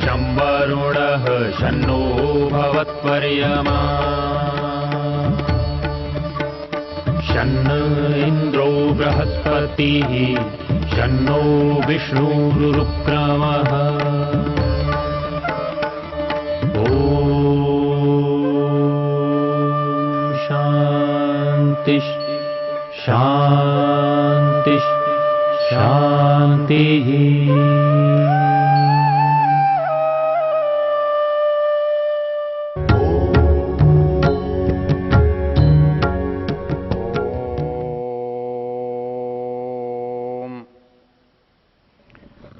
शं वरुणः शन्नो भवत्वर्यमा शन्न इन्द्रो बृहस्पतिः शन्नो विष्णुरुक्रमः ॐ शान्ति शान्ति शान्तिः।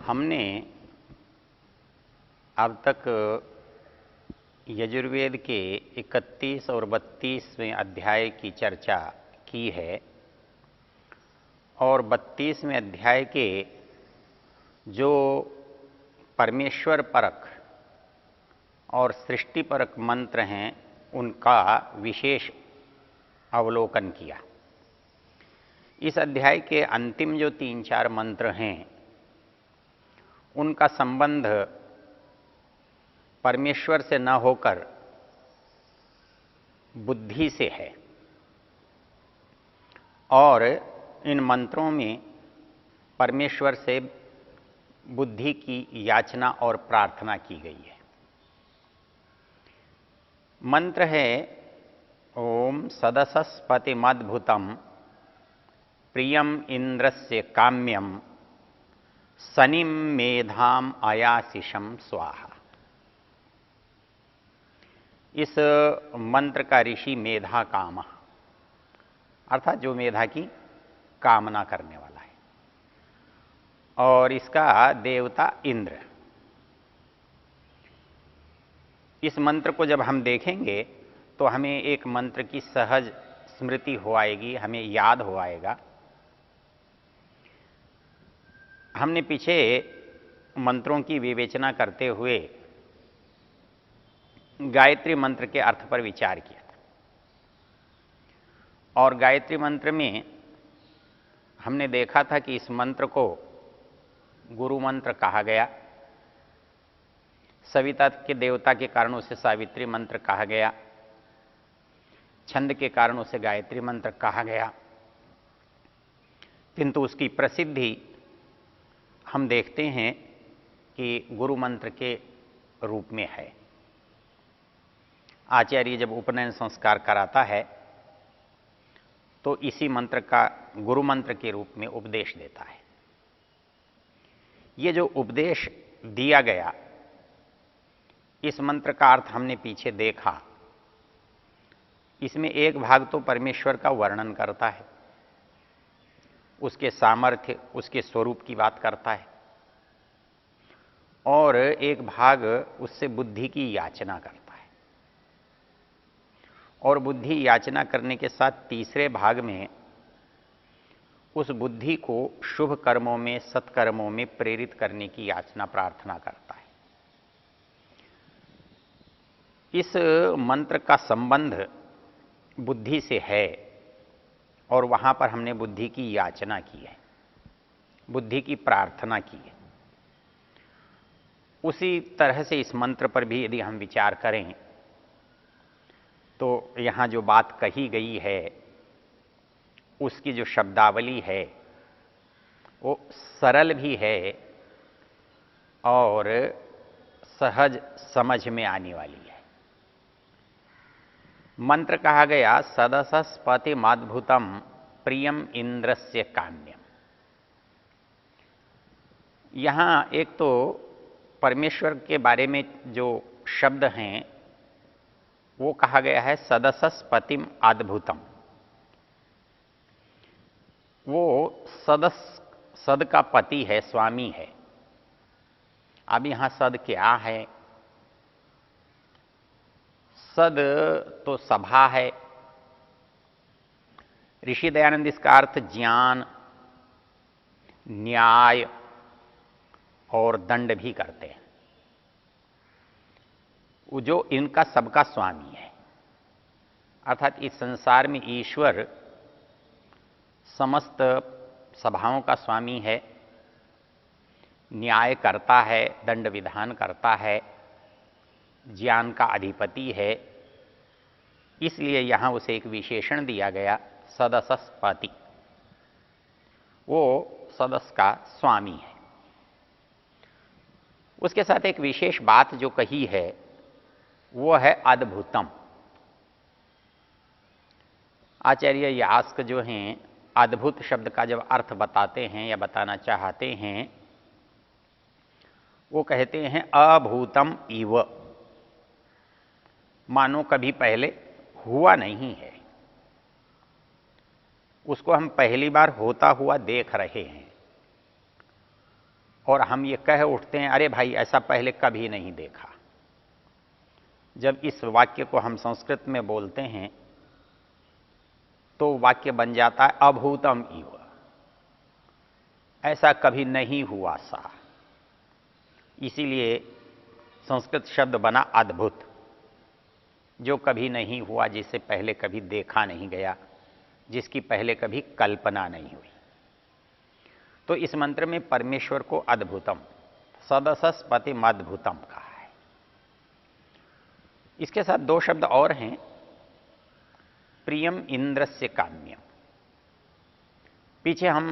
हमने अब तक यजुर्वेद के 31 और 32वें अध्याय की चर्चा की है और 32वें अध्याय के जो परमेश्वर परक और सृष्टि परक मंत्र हैं उनका विशेष अवलोकन किया। इस अध्याय के अंतिम जो 3-4 मंत्र हैं उनका संबंध परमेश्वर से न होकर बुद्धि से है और इन मंत्रों में परमेश्वर से बुद्धि की याचना और प्रार्थना की गई है। मंत्र है ओम सदसस्पतिमद्भुतम प्रियम इंद्रस्य काम्यम सनिम मेधाम अयाशिषम स्वाहा। इस मंत्र का ऋषि मेधा काम अर्थात जो मेधा की कामना करने वाला है और इसका देवता इंद्र। इस मंत्र को जब हम देखेंगे तो हमें एक मंत्र की सहज स्मृति हो आएगी, हमें याद हो आएगा। हमने पीछे मंत्रों की विवेचना करते हुए गायत्री मंत्र के अर्थ पर विचार किया था और गायत्री मंत्र में हमने देखा था कि इस मंत्र को गुरु मंत्र कहा गया, सविता के देवता के कारण उसे सावित्री मंत्र कहा गया, छंद के कारण उसे गायत्री मंत्र कहा गया, किंतु उसकी प्रसिद्धि हम देखते हैं कि गुरु मंत्र के रूप में है। आचार्य जब उपनयन संस्कार कराता है तो इसी मंत्र का गुरु मंत्र के रूप में उपदेश देता है। ये जो उपदेश दिया गया, इस मंत्र का अर्थ हमने पीछे देखा। इसमें एक भाग तो परमेश्वर का वर्णन करता है, उसके सामर्थ्य, उसके स्वरूप की बात करता है और एक भाग उससे बुद्धि की याचना करता है और बुद्धि याचना करने के साथ तीसरे भाग में उस बुद्धि को शुभ कर्मों में, सत्कर्मों में प्रेरित करने की याचना प्रार्थना करता है। इस मंत्र का संबंध बुद्धि से है और वहां पर हमने बुद्धि की याचना की है, बुद्धि की प्रार्थना की है। उसी तरह से इस मंत्र पर भी यदि हम विचार करें तो यहां जो बात कही गई है उसकी जो शब्दावली है वो सरल भी है और सहज समझ में आने वाली है। मंत्र कहा गया सदसस्पतिमद्भुतम प्रियम इंद्रस्य काम्यम। यहां एक तो परमेश्वर के बारे में जो शब्द हैं वो कहा गया है सदसस्पतिम अद्भुतम। वो सद का पति है, स्वामी है। अब यहां सद क्या है? सद तो सभा है। ऋषि दयानंद इसका अर्थ ज्ञान, न्याय और दंड भी करते हैं। जो इनका सबका स्वामी है, अर्थात इस संसार में ईश्वर समस्त सभाओं का स्वामी है, न्याय करता है, दंड विधान करता है, ज्ञान का अधिपति है, इसलिए यहां उसे एक विशेषण दिया गया सदसस्पति। वो सदस का स्वामी है। उसके साथ एक विशेष बात जो कही है वो है अद्भुतम। आचार्य यास्क जो हैं अद्भुत शब्द का जब अर्थ बताते हैं या बताना चाहते हैं, वो कहते हैं अभूतम इव, मानो कभी पहले हुआ नहीं है, उसको हम पहली बार होता हुआ देख रहे हैं और हम ये कह उठते हैं अरे भाई ऐसा पहले कभी नहीं देखा। जब इस वाक्य को हम संस्कृत में बोलते हैं तो वाक्य बन जाता है अभूतम इव, ऐसा कभी नहीं हुआ सा। इसीलिए संस्कृत शब्द बना अद्भुत, जो कभी नहीं हुआ, जिसे पहले कभी देखा नहीं गया, जिसकी पहले कभी कल्पना नहीं हुई। तो इस मंत्र में परमेश्वर को अद्भुतम, सदसस्पतिम अद्भुतम कहा है। इसके साथ दो शब्द और हैं, प्रियम इंद्रस्य काम्यम। पीछे हम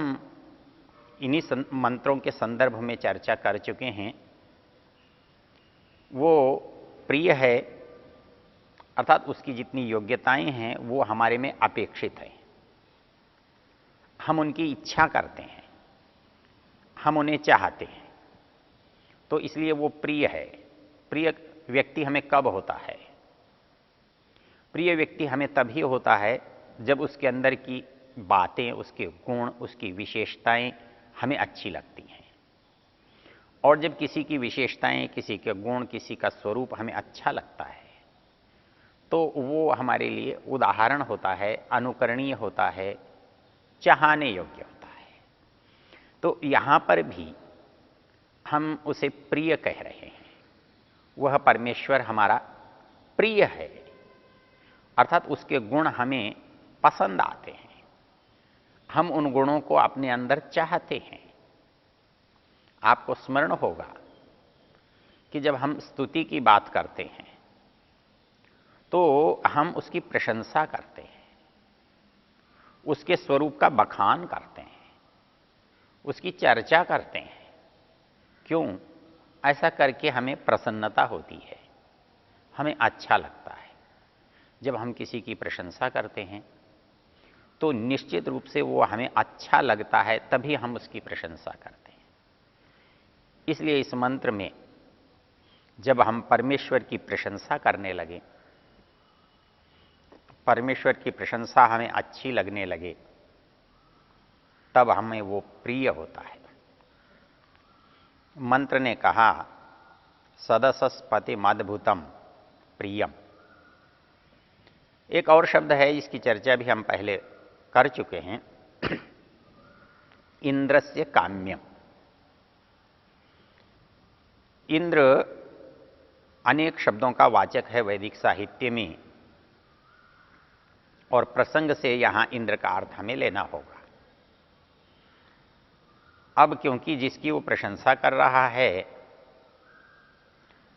इन्हीं मंत्रों के संदर्भ में चर्चा कर चुके हैं। वो प्रिय है, अर्थात उसकी जितनी योग्यताएं हैं वो हमारे में अपेक्षित है। हम उनकी इच्छा करते हैं, हम उन्हें चाहते हैं, तो इसलिए वो प्रिय है। प्रिय व्यक्ति हमें कब होता है? प्रिय व्यक्ति हमें तभी होता है जब उसके अंदर की बातें, उसके गुण, उसकी विशेषताएं हमें अच्छी लगती हैं। और जब किसी की विशेषताएं, किसी के गुण, किसी का स्वरूप हमें अच्छा लगता है तो वो हमारे लिए उदाहरण होता है, अनुकरणीय होता है, चाहने योग्य होता है। तो यहाँ पर भी हम उसे प्रिय कह रहे हैं। वह परमेश्वर हमारा प्रिय है, अर्थात उसके गुण हमें पसंद आते हैं, हम उन गुणों को अपने अंदर चाहते हैं। आपको स्मरण होगा कि जब हम स्तुति की बात करते हैं तो हम उसकी प्रशंसा करते हैं, उसके स्वरूप का बखान करते हैं, उसकी चर्चा करते हैं। क्यों? ऐसा करके हमें प्रसन्नता होती है, हमें अच्छा लगता है। जब हम किसी की प्रशंसा करते हैं तो निश्चित रूप से वो हमें अच्छा लगता है, तभी हम उसकी प्रशंसा करते हैं। इसलिए इस मंत्र में जब हम परमेश्वर की प्रशंसा करने लगे, परमेश्वर की प्रशंसा हमें अच्छी लगने लगे, तब हमें वो प्रिय होता है। मंत्र ने कहा सदसस्पतिमद्भुतम प्रियम। एक और शब्द है, इसकी चर्चा भी हम पहले कर चुके हैं, इंद्रस्य काम्यम। इंद्र अनेक शब्दों का वाचक है वैदिक साहित्य में, और प्रसंग से यहां इंद्र का अर्थ हमें लेना होगा। अब क्योंकि जिसकी वो प्रशंसा कर रहा है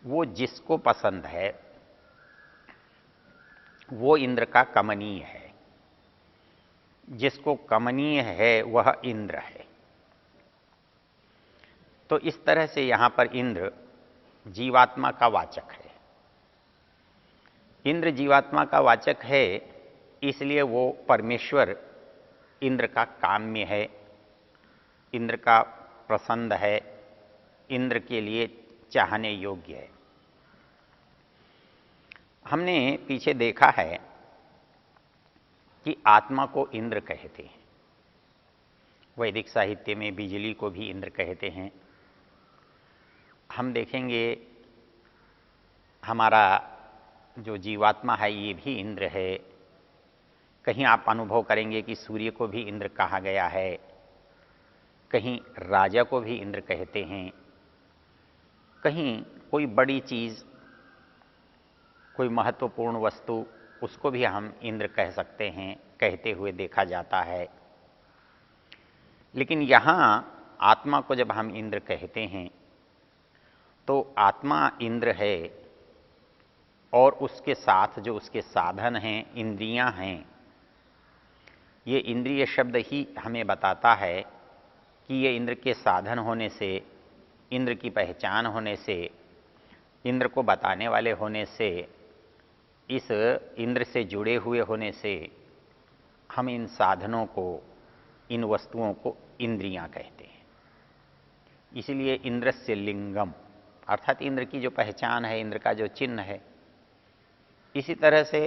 वो जिसको पसंद है वो इंद्र का कमनीय है, जिसको कमनीय है वह इंद्र है। तो इस तरह से यहां पर इंद्र जीवात्मा का वाचक है। इंद्र जीवात्मा का वाचक है, इसलिए वो परमेश्वर इंद्र का काम्य है, इंद्र का पसंद है, इंद्र के लिए चाहने योग्य है। हमने पीछे देखा है कि आत्मा को इंद्र कहते हैं। वैदिक साहित्य में बिजली को भी इंद्र कहते हैं। हम देखेंगे हमारा जो जीवात्मा है ये भी इंद्र है। कहीं आप अनुभव करेंगे कि सूर्य को भी इंद्र कहा गया है, कहीं राजा को भी इंद्र कहते हैं, कहीं कोई बड़ी चीज, कोई महत्वपूर्ण वस्तु, उसको भी हम इंद्र कह सकते हैं, कहते हुए देखा जाता है। लेकिन यहाँ आत्मा को जब हम इंद्र कहते हैं तो आत्मा इंद्र है और उसके साथ जो उसके साधन हैं, इंद्रियां हैं, ये इंद्रिय शब्द ही हमें बताता है कि ये इंद्र के साधन होने से, इंद्र की पहचान होने से, इंद्र को बताने वाले होने से, इस इंद्र से जुड़े हुए होने से हम इन साधनों को, इन वस्तुओं को इंद्रियां कहते हैं। इसलिए इंद्रस्य लिंगम, अर्थात इंद्र की जो पहचान है, इंद्र का जो चिन्ह है। इसी तरह से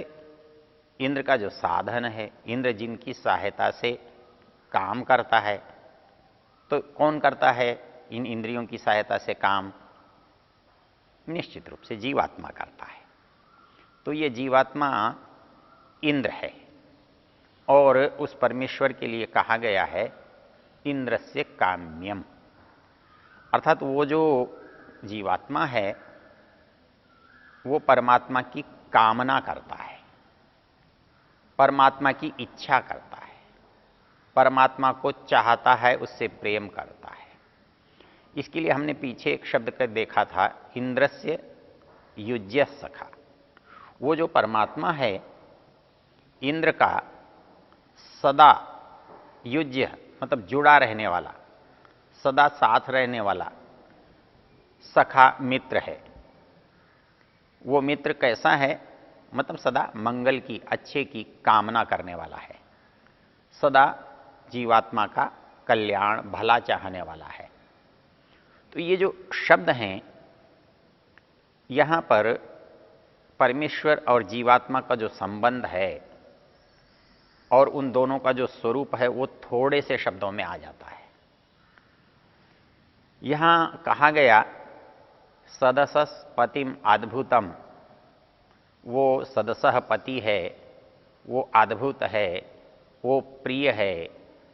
इंद्र का जो साधन है, इंद्र जिनकी सहायता से काम करता है, तो कौन करता है इन इंद्रियों की सहायता से काम? निश्चित रूप से जीवात्मा करता है। तो ये जीवात्मा इंद्र है और उस परमेश्वर के लिए कहा गया है इंद्रस्य काम्यम, अर्थात वो जो जीवात्मा है वो परमात्मा की कामना करता है, परमात्मा की इच्छा करता है, परमात्मा को चाहता है, उससे प्रेम करता है। इसके लिए हमने पीछे एक शब्द कर देखा था, इंद्रस्य युज्य सखा। वो जो परमात्मा है इंद्र का सदा युज्य मतलब जुड़ा रहने वाला, सदा साथ रहने वाला सखा मित्र है। वो मित्र कैसा है? मतलब सदा मंगल की, अच्छे की कामना करने वाला है, सदा जीवात्मा का कल्याण, भला चाहने वाला है। तो ये जो शब्द हैं यहाँ पर परमेश्वर और जीवात्मा का जो संबंध है और उन दोनों का जो स्वरूप है वो थोड़े से शब्दों में आ जाता है। यहाँ कहा गया सदसस पतिम अद्भुतम, वो सदसह पति है, वो अद्भुत है, वो प्रिय है,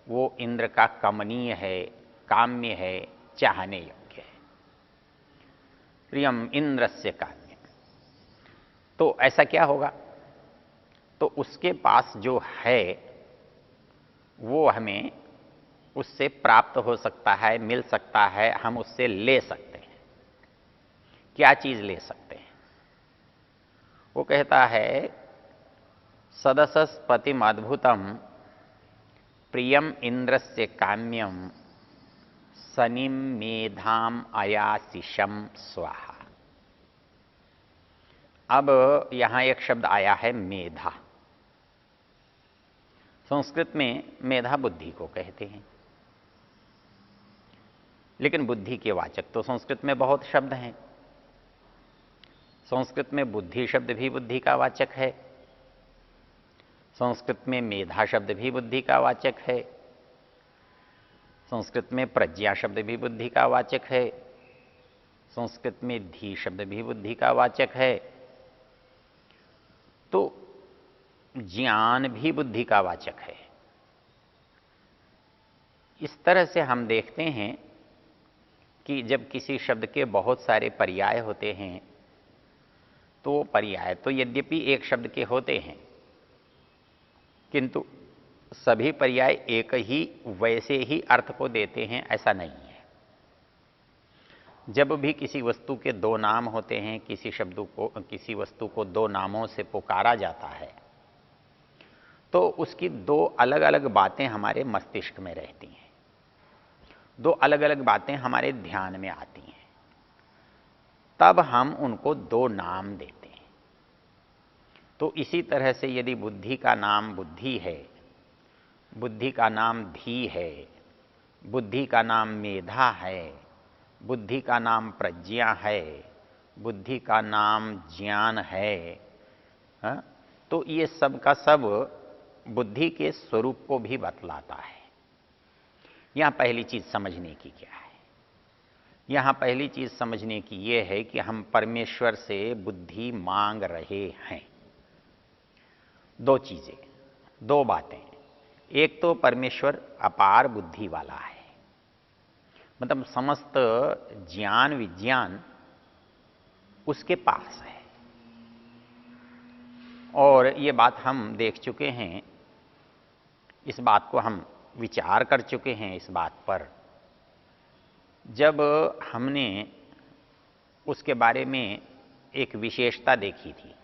वो इंद्र का कमनीय है, काम्य है, चाहने योग्य है। प्रियम इंद्रस्य काम्य। तो ऐसा क्या होगा? तो उसके पास जो है वो हमें उससे प्राप्त हो सकता है, मिल सकता है, हम उससे ले सकते हैं। क्या चीज ले सकते हैं? वो कहता है सदसस पतिम अद्भुतम प्रियम इंद्रस्य काम्यम सनिम मेधाम अयाशिषम स्वाहा। अब यहां एक शब्द आया है मेधा। संस्कृत में मेधा बुद्धि को कहते हैं, लेकिन बुद्धि के वाचक तो संस्कृत में बहुत शब्द हैं। संस्कृत में बुद्धि शब्द भी बुद्धि का वाचक है, संस्कृत में मेधा शब्द भी बुद्धि का वाचक है, संस्कृत में प्रज्ञा शब्द भी बुद्धि का वाचक है, संस्कृत में धी शब्द भी बुद्धि का वाचक है। तो ज्ञान भी बुद्धि का वाचक है। इस तरह से हम देखते हैं कि जब किसी शब्द के बहुत सारे पर्याय होते हैं तो वो पर्याय तो यद्यपि एक शब्द के होते हैं, किंतु सभी पर्याय एक ही वैसे ही अर्थ को देते हैं ऐसा नहीं है। जब भी किसी वस्तु के दो नाम होते हैं, किसी वस्तु को दो नामों से पुकारा जाता है, तो उसकी दो अलग अलग बातें हमारे मस्तिष्क में रहती हैं, दो अलग अलग बातें हमारे ध्यान में आती हैं, तब हम उनको दो नाम देते हैं। तो इसी तरह से यदि बुद्धि का नाम बुद्धि है, बुद्धि का नाम धी है, बुद्धि का नाम मेधा है, बुद्धि का नाम प्रज्ञा है, बुद्धि का नाम ज्ञान है, तो ये सब का सब बुद्धि के स्वरूप को भी बतलाता है। यहां पहली चीज समझने की क्या है? यहां पहली चीज समझने की यह है कि हम परमेश्वर से बुद्धि मांग रहे हैं। दो चीजें, दो बातें। एक तो परमेश्वर अपार बुद्धि वाला है, मतलब समस्त ज्ञान विज्ञान उसके पास है। और ये बात हम देख चुके हैं, इस बात को हम विचार कर चुके हैं, इस बात पर जब हमने उसके बारे में एक विशेषता देखी थी,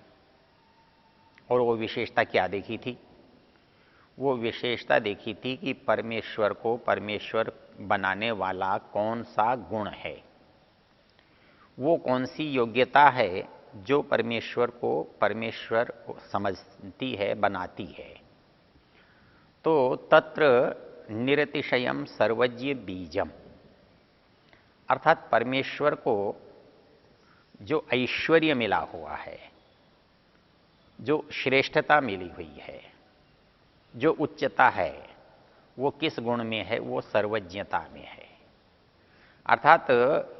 और वो विशेषता क्या देखी थी? वो विशेषता देखी थी कि परमेश्वर को परमेश्वर बनाने वाला कौन सा गुण है, वो कौन सी योग्यता है जो परमेश्वर को परमेश्वर समझती है, बनाती है। तो तत्र निरतिशयम सर्वज्ञ बीजम, अर्थात परमेश्वर को जो ऐश्वर्य मिला हुआ है, जो श्रेष्ठता मिली हुई है, जो उच्चता है, वो किस गुण में है? वो सर्वज्ञता में है। अर्थात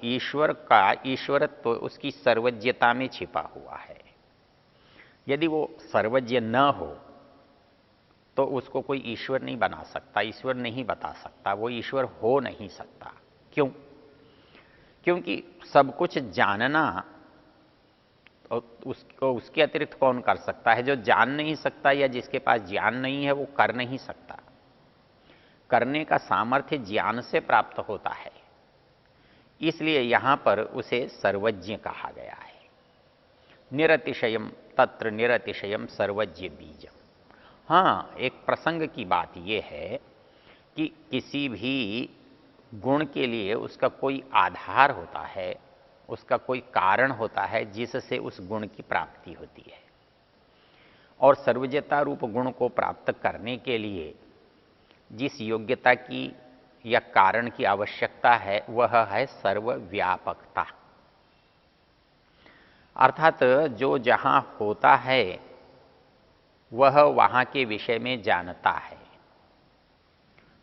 ईश्वर का ईश्वरत्व तो उसकी सर्वज्ञता में छिपा हुआ है। यदि वो सर्वज्ञ न हो तो उसको कोई ईश्वर नहीं बना सकता, ईश्वर नहीं बता सकता, वो ईश्वर हो नहीं सकता। क्यों? क्योंकि सब कुछ जानना उसको उसके अतिरिक्त कौन कर सकता है? जो जान नहीं सकता या जिसके पास ज्ञान नहीं है वो कर नहीं सकता। करने का सामर्थ्य ज्ञान से प्राप्त होता है, इसलिए यहां पर उसे सर्वज्ञ कहा गया है। निरतिशयम तत्र निरतिशयम सर्वज्ञ बीजम। हाँ, एक प्रसंग की बात यह है कि किसी भी गुण के लिए उसका कोई आधार होता है, उसका कोई कारण होता है जिससे उस गुण की प्राप्ति होती है। और सर्वज्ञता रूप गुण को प्राप्त करने के लिए जिस योग्यता की या कारण की आवश्यकता है वह है सर्वव्यापकता। अर्थात जो जहां होता है वह वहां के विषय में जानता है,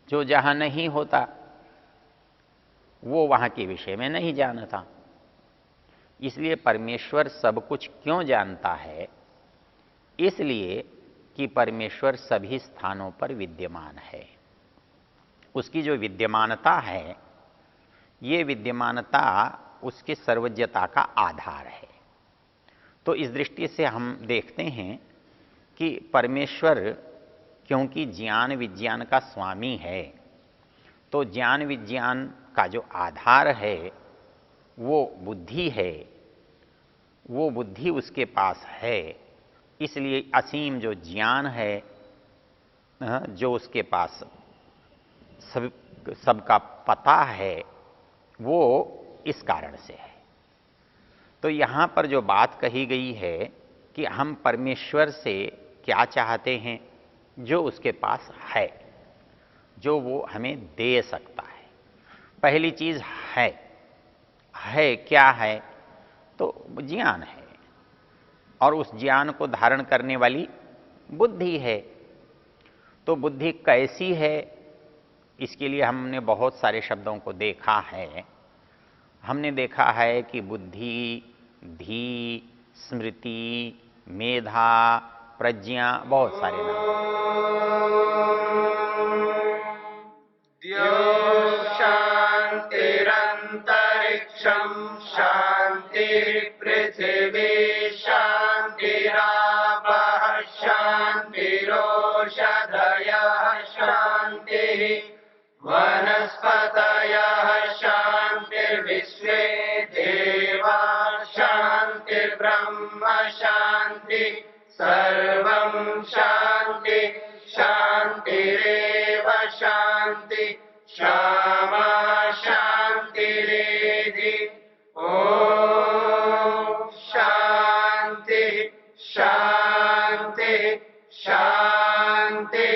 जो जहां नहीं होता वो वहां के विषय में नहीं जानता। इसलिए परमेश्वर सब कुछ क्यों जानता है? इसलिए कि परमेश्वर सभी स्थानों पर विद्यमान है। उसकी जो विद्यमानता है, ये विद्यमानता उसकी सर्वज्ञता का आधार है। तो इस दृष्टि से हम देखते हैं कि परमेश्वर क्योंकि ज्ञान विज्ञान का स्वामी है, तो ज्ञान विज्ञान का जो आधार है वो बुद्धि है, वो बुद्धि उसके पास है। इसलिए असीम जो ज्ञान है, जो उसके पास सबका पता है, वो इस कारण से है। तो यहां पर जो बात कही गई है कि हम परमेश्वर से क्या चाहते हैं? जो उसके पास है, जो वो हमें दे सकता है। पहली चीज है क्या है? तो ज्ञान है, और उस ज्ञान को धारण करने वाली बुद्धि है। तो बुद्धि कैसी है? इसके लिए हमने बहुत सारे शब्दों को देखा है। हमने देखा है कि बुद्धि, धी, स्मृति, मेधा, प्रज्ञा, बहुत सारे नाम। शांतिरंतरिक्षम शांति पृथिवी शांतिरापः शांतिरोषधयः शांति वनस्पतयः शांतिर्विश्वे देवा शांतिर्ब्रह्म शांति सर्वं शांति शांतिरेव शांति क्षमा शांतिरेधि। ओम शांति शांति शांति।